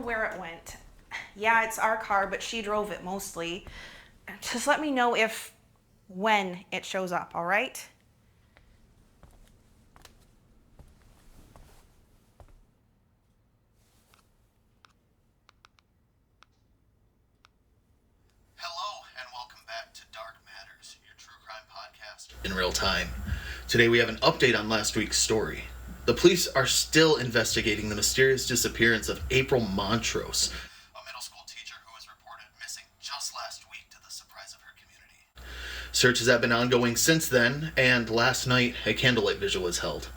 where it went. Yeah, it's our car, but she drove it mostly. Just let me know when it shows up, all right? Hello, and welcome back to Dark Matters, your true crime podcast in real time. Today we have an update on last week's story. The police are still investigating the mysterious disappearance of April Montrose, a middle school teacher who was reported missing just last week to the surprise of her community. Searches have been ongoing since then, and last night a candlelight vigil was held.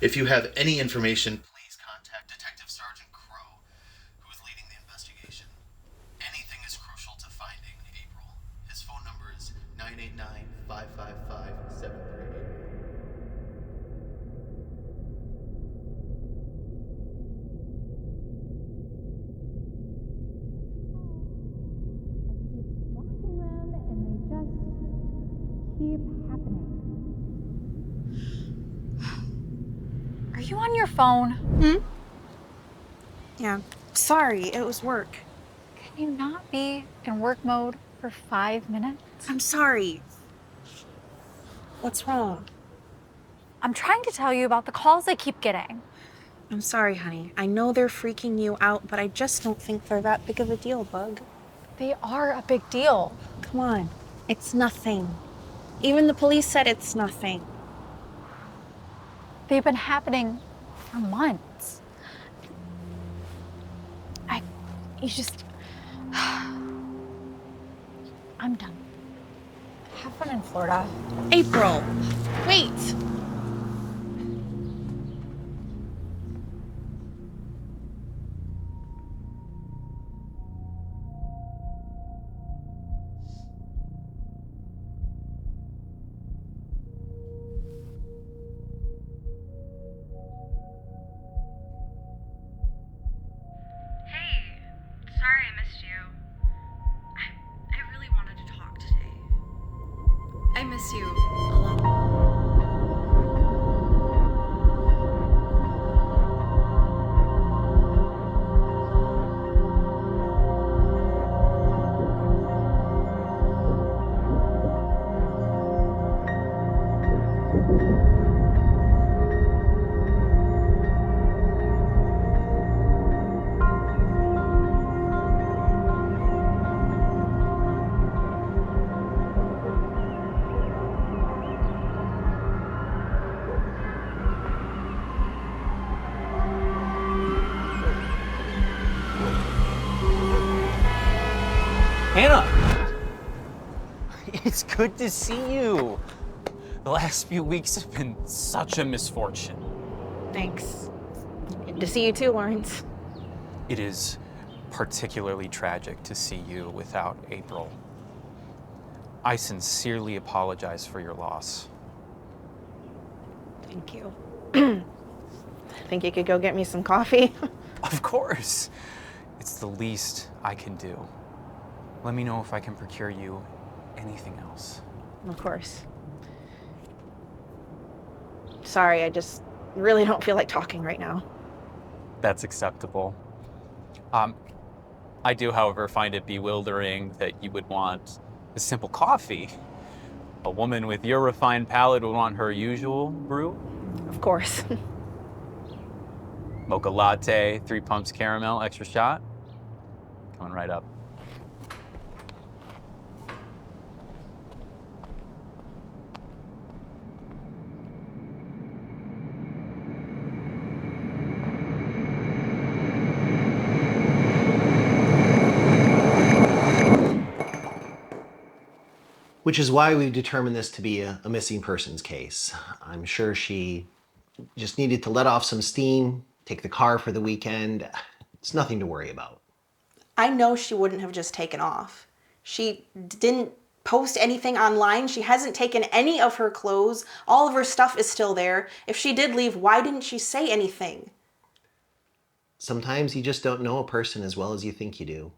If you have any information, please contact Detective Sergeant Crow, who is leading the investigation. Anything is crucial to finding April. His phone number is 989-555-738. Keep happening. Are you on your phone? Yeah, sorry, it was work. Can you not be in work mode for 5 minutes? I'm sorry. What's wrong? I'm trying to tell you about the calls I keep getting. I'm sorry, honey. I know they're freaking you out, but I just don't think they're that big of a deal, Bug. They are a big deal. Come on, it's nothing. Even the police said it's nothing. They've been happening for months. I'm done. Have fun in Florida. April, wait. Sorry I missed you. I really wanted to talk today. I miss you a lot. Hannah! It's good to see you. The last few weeks have been such a misfortune. Thanks. Good to see you too, Lawrence. It is particularly tragic to see you without April. I sincerely apologize for your loss. Thank you. Think you could go get me some coffee? Of course. It's the least I can do. Let me know if I can procure you anything else. Of course. Sorry, I just really don't feel like talking right now. That's acceptable. I do, however, find it bewildering that you would want a simple coffee. A woman with your refined palate would want her usual brew. Of course. Mocha latte, 3 pumps caramel, extra shot. Coming right up. Which is why we determined this to be a missing persons case. I'm sure she just needed to let off some steam, take the car for the weekend. It's nothing to worry about. I know she wouldn't have just taken off. She didn't post anything online. She hasn't taken any of her clothes. All of her stuff is still there. If she did leave, why didn't she say anything? Sometimes you just don't know a person as well as you think you do.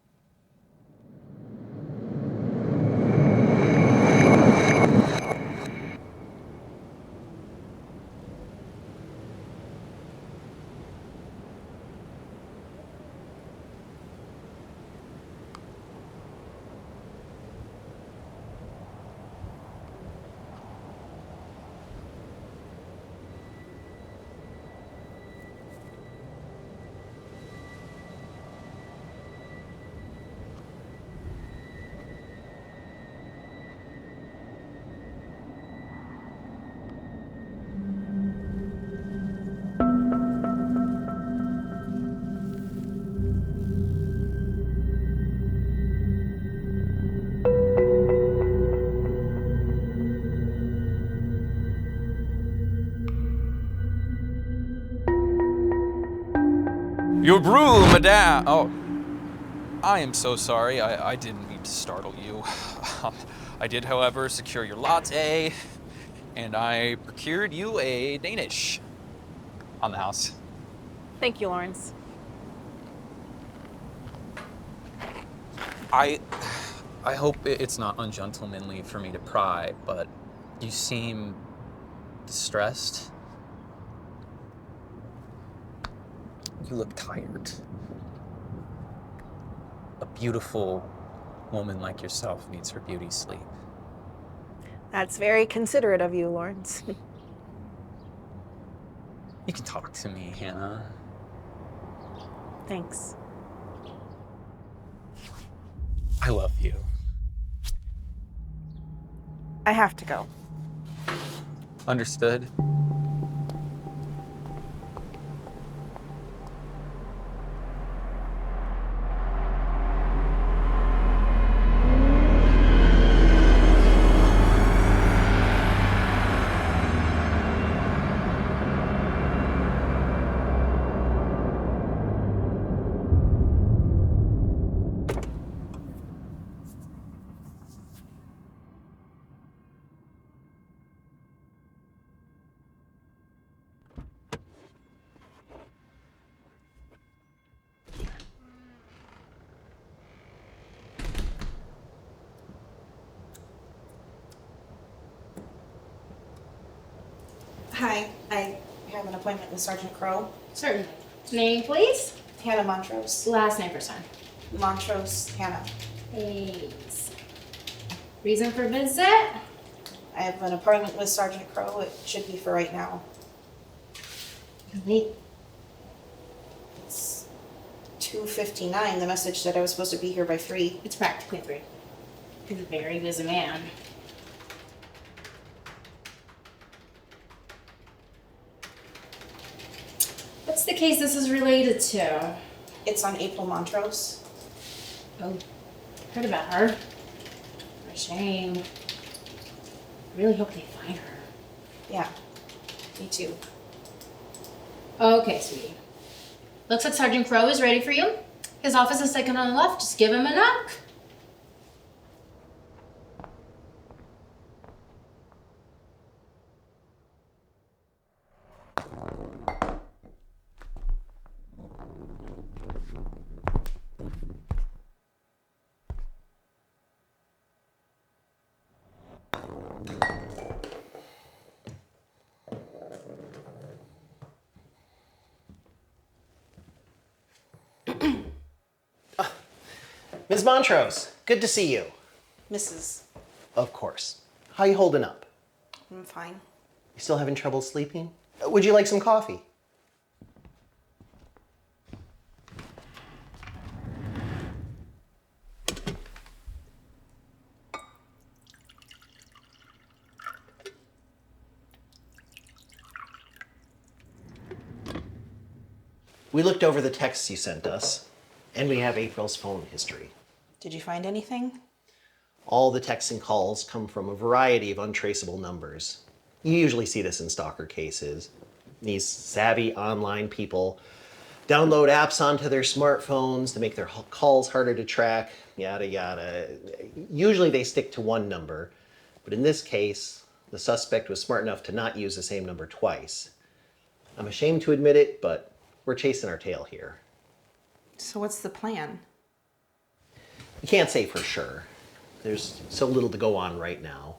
Your broom, madame! Oh, I am so sorry. I didn't mean to startle you. I did, however, secure your latte, and I procured you a Danish on the house. Thank you, Lawrence. I hope it's not ungentlemanly for me to pry, but you seem distressed. You look tired. A beautiful woman like yourself needs her beauty sleep. That's very considerate of you, Lawrence. You can talk to me, Hannah. Thanks. I love you. I have to go. Understood? Hi, I have an appointment with Sergeant Crow. Certainly. Name, please? Hannah Montrose. Last name for son. Montrose, Hannah. Please. Reason for visit? I have an appointment with Sergeant Crow. It should be for right now. Late. It's 2:59. The message said I was supposed to be here by 3. It's practically 3. He's a very busy man. What's the case this is related to? It's on April Montrose. Oh, heard about her. For a shame. Really hope they find her. Yeah, me too. Okay, sweetie. Looks like Sergeant Crow is ready for you. His office is second on the left. Just give him a knock. Ms. Montrose, good to see you. Mrs. Of course. How you holding up? I'm fine. You still having trouble sleeping? Would you like some coffee? We looked over the texts you sent us, and we have April's phone history. Did you find anything? All the texts and calls come from a variety of untraceable numbers. You usually see this in stalker cases. These savvy online people download apps onto their smartphones to make their calls harder to track, yada yada. Usually they stick to one number, but in this case, the suspect was smart enough to not use the same number twice. I'm ashamed to admit it, but we're chasing our tail here. So what's the plan? We can't say for sure. There's so little to go on right now,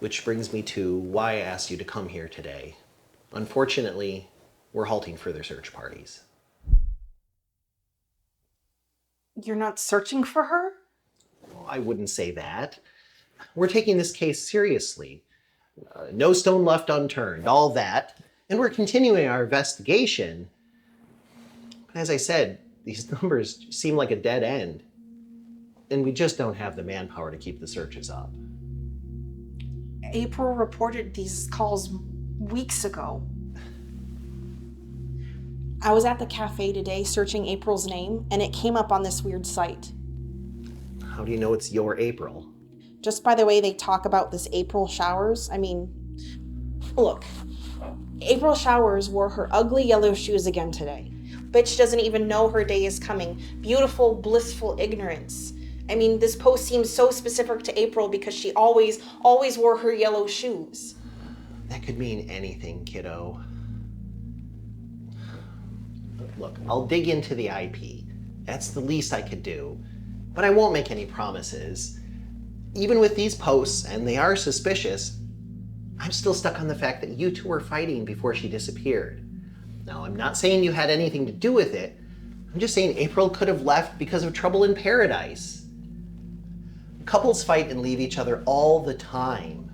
which brings me to why I asked you to come here today. Unfortunately, we're halting further search parties. You're not searching for her? Well, I wouldn't say that. We're taking this case seriously. No stone left unturned, all that. And we're continuing our investigation. But as I said, these numbers seem like a dead end. And we just don't have the manpower to keep the searches up. April reported these calls weeks ago. I was at the cafe today searching April's name, and it came up on this weird site. How do you know it's your April? Just by the way they talk about this April Showers. I mean, look, April Showers wore her ugly yellow shoes again today. Bitch doesn't even know her day is coming. Beautiful, blissful ignorance. I mean, this post seems so specific to April because she always wore her yellow shoes. That could mean anything, kiddo. Look, I'll dig into the IP. That's the least I could do. But I won't make any promises. Even with these posts, and they are suspicious, I'm still stuck on the fact that you two were fighting before she disappeared. Now, I'm not saying you had anything to do with it. I'm just saying April could have left because of trouble in paradise. Couples fight and leave each other all the time.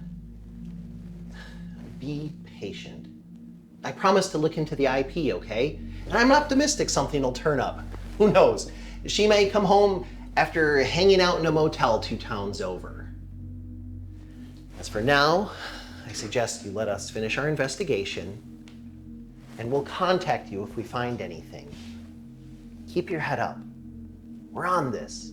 Be patient. I promise to look into the IP, okay? And I'm optimistic something will turn up. Who knows? She may come home after hanging out in a motel 2 towns over. As for now, I suggest you let us finish our investigation, and we'll contact you if we find anything. Keep your head up. We're on this.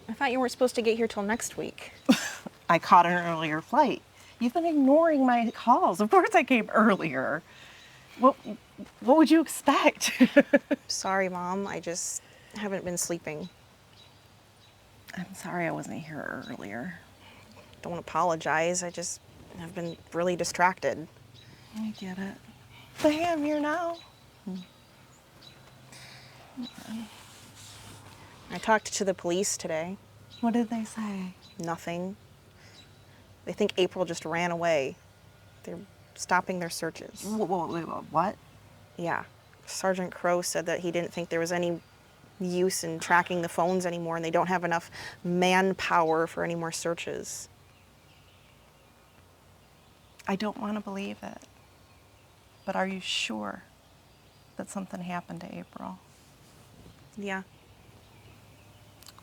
I thought you weren't supposed to get here till next week. I caught an earlier flight. You've been ignoring my calls. Of course I came earlier. What would you expect? Sorry, Mom. I just haven't been sleeping. I'm sorry I wasn't here earlier. Don't apologize. I just have been really distracted. I get it. But hey, I'm here now. I talked to the police today. What did they say? Nothing. They think April just ran away. They're stopping their searches. Wait, what? Yeah. Sergeant Crow said that he didn't think there was any use in tracking the phones anymore, and they don't have enough manpower for any more searches. I don't want to believe it. But are you sure that something happened to April? Yeah.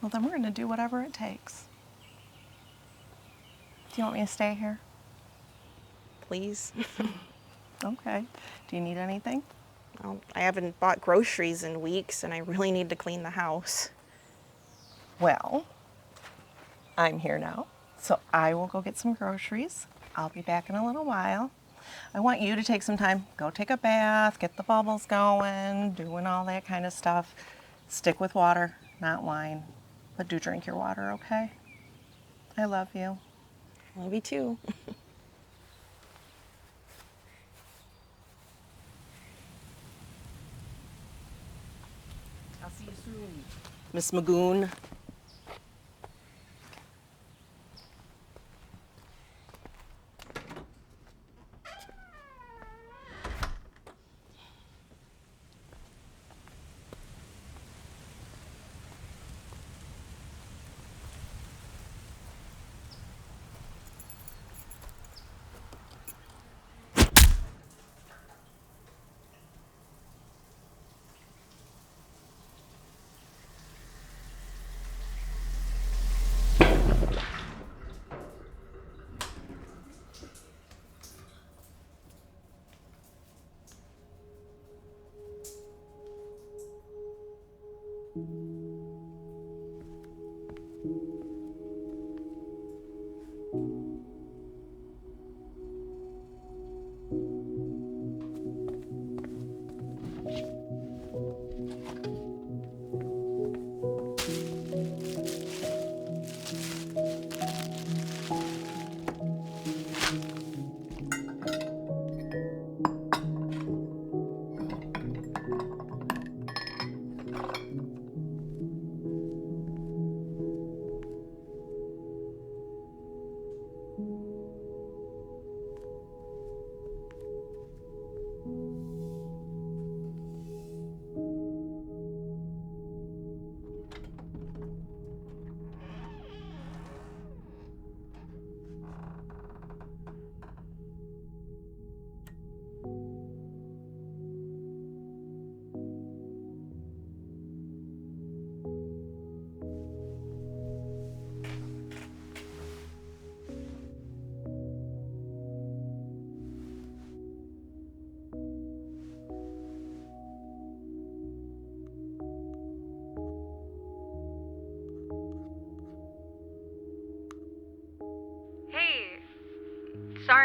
Well, then we're going to do whatever it takes. Do you want me to stay here? Please. Okay. Do you need anything? Well, I haven't bought groceries in weeks, and I really need to clean the house. Well, I'm here now, so I will go get some groceries. I'll be back in a little while. I want you to take some time, go take a bath, get the bubbles going, doing all that kind of stuff. Stick with water, not wine, but do drink your water, okay? I love you. Love you too. I'll see you soon, Miss Magoon.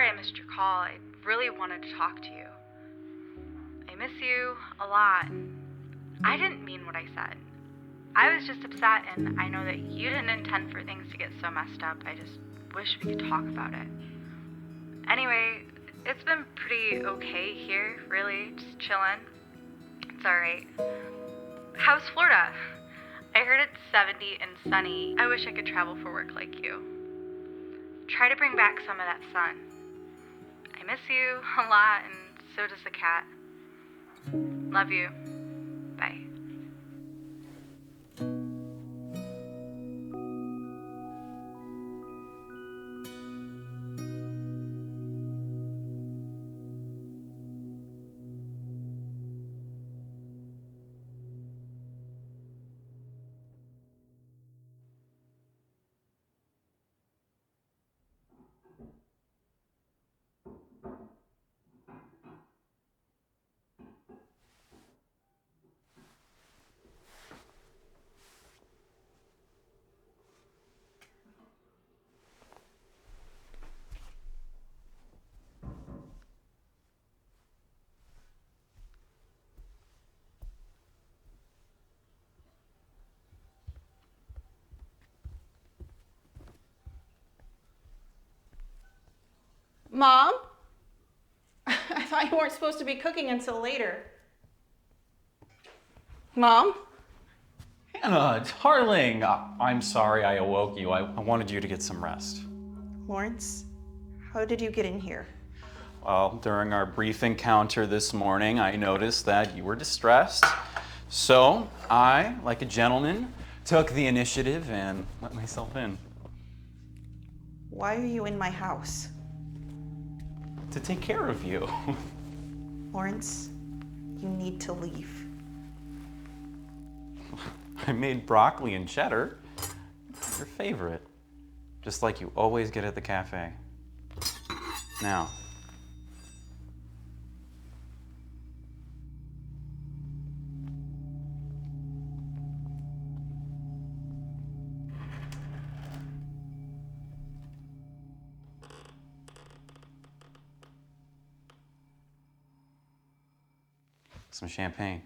sorry I missed your call. I really wanted to talk to you. I miss you a lot. I didn't mean what I said. I was just upset, and I know that you didn't intend for things to get so messed up. I just wish we could talk about it. Anyway, it's been pretty okay here, really. Just chilling. It's alright. How's Florida? I heard it's 70 and sunny. I wish I could travel for work like you. Try to bring back some of that sun. I miss you a lot, and so does the cat. Love you. Bye. Mom? I thought you weren't supposed to be cooking until later. Mom? Hannah, darling, I'm sorry I awoke you. I wanted you to get some rest. Lawrence, how did you get in here? Well, during our brief encounter this morning, I noticed that you were distressed. So I, like a gentleman, took the initiative and let myself in. Why are you in my house? To take care of you. Lawrence, you need to leave. I made broccoli and cheddar. Your favorite. Just like you always get at the cafe. Now. Some champagne.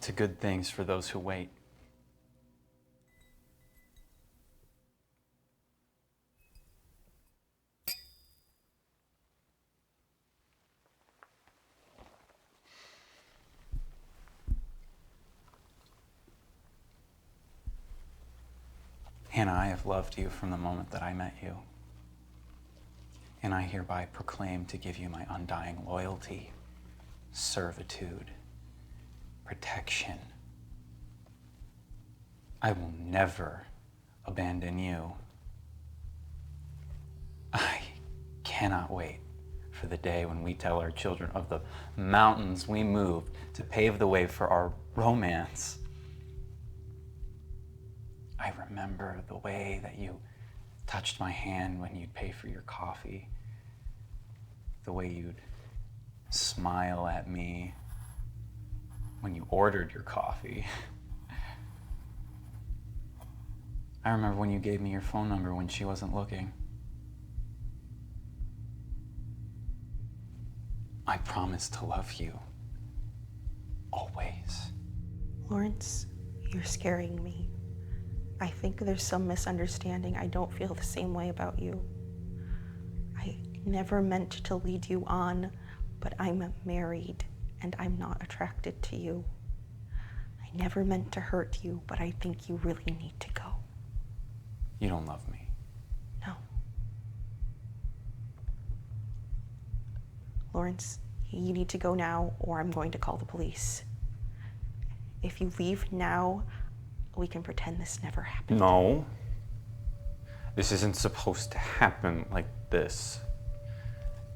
To good things for those who wait. Hannah, I have loved you from the moment that I met you. And I hereby proclaim to give you my undying loyalty, servitude, protection. I will never abandon you. I cannot wait for the day when we tell our children of the mountains we moved to pave the way for our romance. I remember the way that you touched my hand when you'd pay for your coffee, the way you'd smile at me when you ordered your coffee. I remember when you gave me your phone number when she wasn't looking. I promise to love you, always. Lawrence, you're scaring me. I think there's some misunderstanding. I don't feel the same way about you. I never meant to lead you on, but I'm married and I'm not attracted to you. I never meant to hurt you, but I think you really need to go. You don't love me. No. Lawrence, You need to go now, or I'm going to call the police. If you leave now, we can pretend this never happened. No. This isn't supposed to happen like this.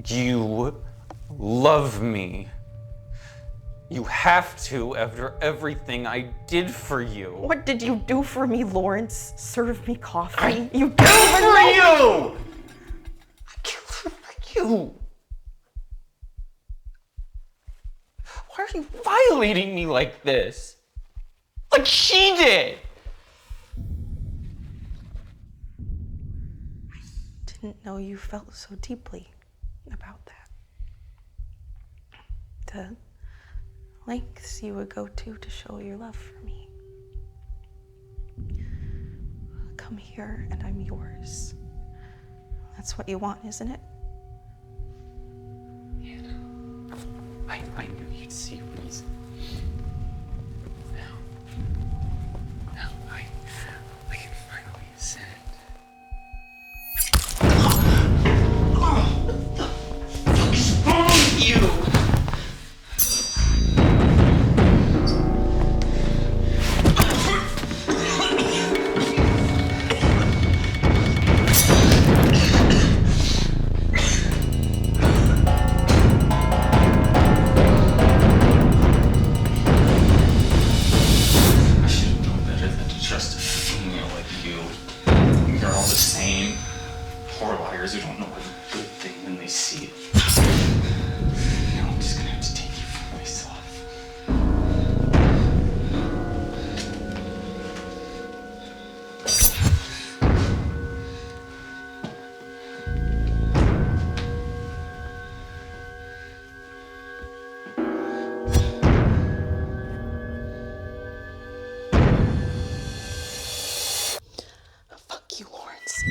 You love me. You have to after everything I did for you. What did you do for me, Lawrence? Serve me coffee? I killed for you! I killed for you! Why are you violating me like this? Like she did! Didn't know you felt so deeply about that. The lengths you would go to show your love for me. Come here and I'm yours. That's what you want, isn't it? I knew you'd see reason. Now I can finally ascend. What the fuck is wrong with you? Who don't know what's a good thing when they see it. Now I'm just gonna have to take you for myself. Fuck you, Lawrence.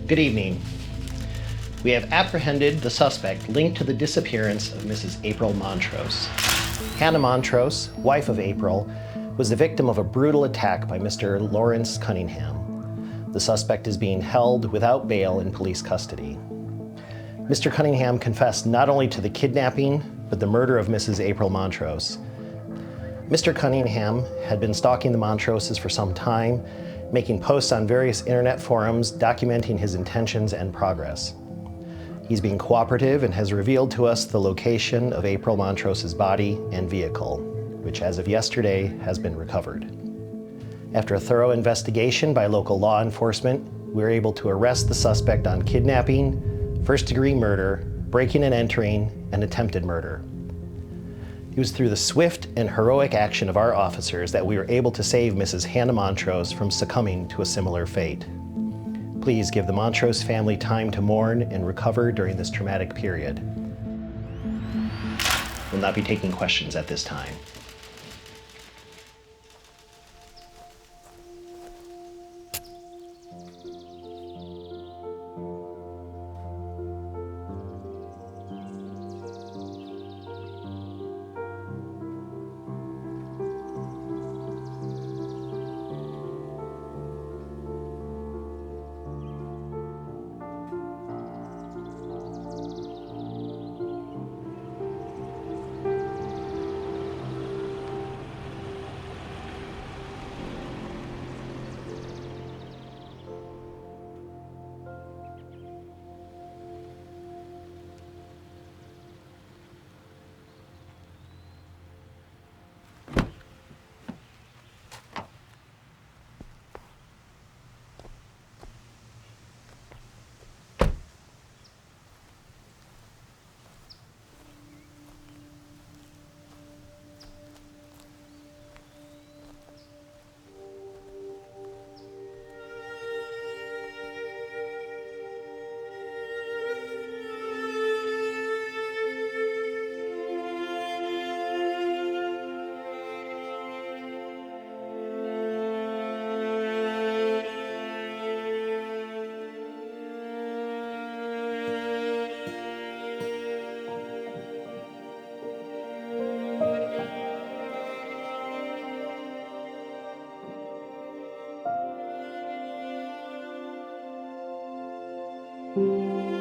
Good evening. We have apprehended the suspect linked to the disappearance of Mrs. April Montrose. Hannah Montrose, wife of April, was the victim of a brutal attack by Mr. Lawrence Cunningham. The suspect is being held without bail in police custody. Mr. Cunningham confessed not only to the kidnapping, but the murder of Mrs. April Montrose. Mr. Cunningham had been stalking the Montroses for some time, making posts on various internet forums documenting his intentions and progress. He's being cooperative and has revealed to us the location of April Montrose's body and vehicle, which as of yesterday has been recovered. After a thorough investigation by local law enforcement, we were able to arrest the suspect on kidnapping, first-degree murder, breaking and entering, and attempted murder. It was through the swift and heroic action of our officers that we were able to save Mrs. Hannah Montrose from succumbing to a similar fate. Please give the Montrose family time to mourn and recover during this traumatic period. We'll not be taking questions at this time. you.